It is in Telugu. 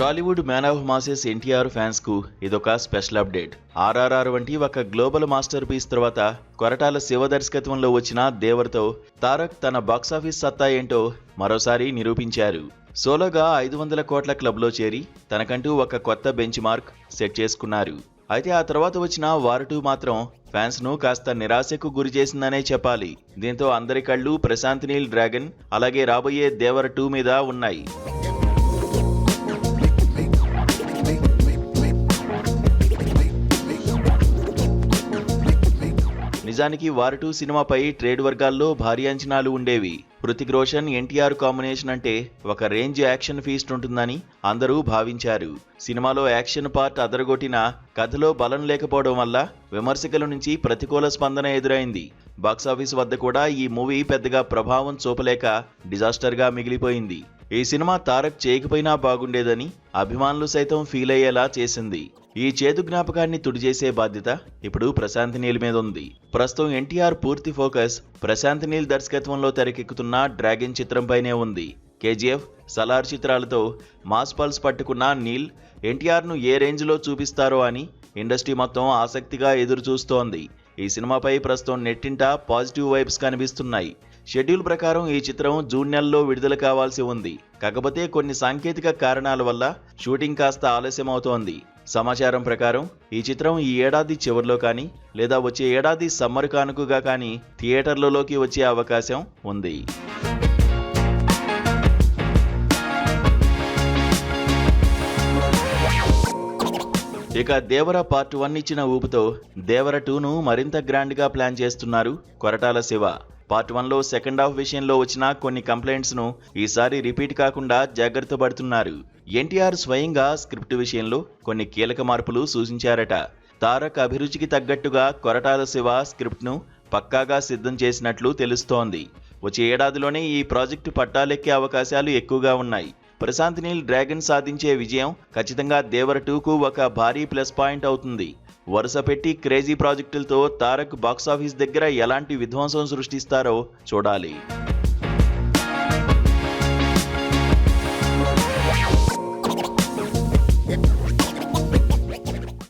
Tollywood man of masses NTR fans కు ఇదొక స్పెషల్ అప్డేట్. ఆర్ఆర్ఆర్ వంటి ఒక గ్లోబల్ మాస్టర్ పీస్ తర్వాత కొరటాల శివ దర్శకత్వంలో వచ్చిన దేవర్తో తారక్ తన బాక్సాఫీస్ సత్తా ఏంటో మరోసారి నిరూపించారు. సోలోగా 500 కోట్ల క్లబ్లో చేరి తనకంటూ ఒక కొత్త బెంచ్ మార్క్ సెట్ చేసుకున్నారు. అయితే ఆ తర్వాత వచ్చిన వార్ 2 మాత్రం ఫ్యాన్స్ ను కాస్త నిరాశకు గురి చేసిందనే చెప్పాలి. దీంతో అందరి కళ్ళు ప్రశాంత్ నీల్ డ్రాగన్ అలాగే రాబోయే దేవర్ 2 మీద ఉన్నాయి. నిజానికి వార్ 2 సినిమాపై ట్రేడ్ వర్గాల్లో భారీ అంచనాలు ఉండేవి. హృతిక్ రోషన్ ఎన్టీఆర్ కాంబినేషన్ అంటే ఒక రేంజ్ యాక్షన్ ఫీస్ట్ ఉంటుందని అందరూ భావించారు. సినిమాలో యాక్షన్ పార్ట్ అదరగొట్టినా కథలో బలం లేకపోవడం వల్ల విమర్శకుల నుంచి ప్రతికూల స్పందన ఎదురైంది. బాక్సాఫీస్ వద్ద కూడా ఈ మూవీ పెద్దగా ప్రభావం చూపలేక డిజాస్టర్ గా మిగిలిపోయింది. ఈ సినిమా తారక్ చేయకపోయినా బాగుండేదని అభిమానులు సైతం ఫీల్ అయ్యేలా చేసింది. ఈ చేదు జ్ఞాపకాన్ని తుడిచేసే బాధ్యత ఇప్పుడు ప్రశాంత్ నీల్ మీద ఉంది. ప్రస్తుతం ఎన్టీఆర్ పూర్తి ఫోకస్ ప్రశాంత్ నీల్ దర్శకత్వంలో తెరకెక్కుతున్న డ్రాగన్ చిత్రంపైనే ఉంది. కేజీఎఫ్, సలార్ చిత్రాలతో మాస్ పల్స్ పట్టుకున్న నీల్ ఎన్టీఆర్ను ఏ రేంజ్లో చూపిస్తారో అని ఇండస్ట్రీ మొత్తం ఆసక్తిగా ఎదురు చూస్తోంది. ఈ సినిమాపై ప్రస్తుతం నెట్టింట పాజిటివ్ వైబ్స్ కనిపిస్తున్నాయి. షెడ్యూల్ ప్రకారం ఈ చిత్రం జూన్ నెలలో విడుదల కావాల్సి ఉంది. కాకపోతే కొన్ని సాంకేతిక కారణాల వల్ల షూటింగ్ కాస్త ఆలస్యమవుతోంది. సమాచారం ప్రకారం ఈ చిత్రం ఈ ఏడాది చివరిలో కానీ లేదా వచ్చే ఏడాది సమ్మర్ కానుకగా కానీ థియేటర్లలోకి వచ్చే అవకాశం ఉంది. ఇక దేవర పార్ట్ 1 ఇచ్చిన ఊపుతో దేవర 2ను మరింత గ్రాండ్గా ప్లాన్ చేస్తున్నారు కొరటాల శివ. పార్ట్ 1లో సెకండ్ హాఫ్ విషయంలో వచ్చిన కొన్ని కంప్లైంట్స్ ను ఈసారి రిపీట్ కాకుండా జాగ్రత్త పడుతున్నారు. ఎన్టీఆర్ స్వయంగా స్క్రిప్ట్ విషయంలో కొన్ని కీలక మార్పులు సూచించారట. తారక్ అభిరుచికి తగ్గట్టుగా కొరటాల శివ స్క్రిప్ట్ ను పక్కాగా సిద్ధం చేసినట్లు తెలుస్తోంది. వచ్చే ఏడాదిలోనే ఈ ప్రాజెక్టు పట్టాలెక్కే అవకాశాలు ఎక్కువగా ఉన్నాయి. ప్రశాంత్ నీల్ డ్రాగన్ సాధించే విజయం ఖచ్చితంగా దేవర్ 2కు ఒక భారీ ప్లస్ పాయింట్ అవుతుంది. వరుస పెట్టి క్రేజీ ప్రాజెక్టులతో తారక్ బాక్సాఫీస్ దగ్గర ఎలాంటి విధ్వంసం సృష్టిస్తారో చూడాలి. Yeah.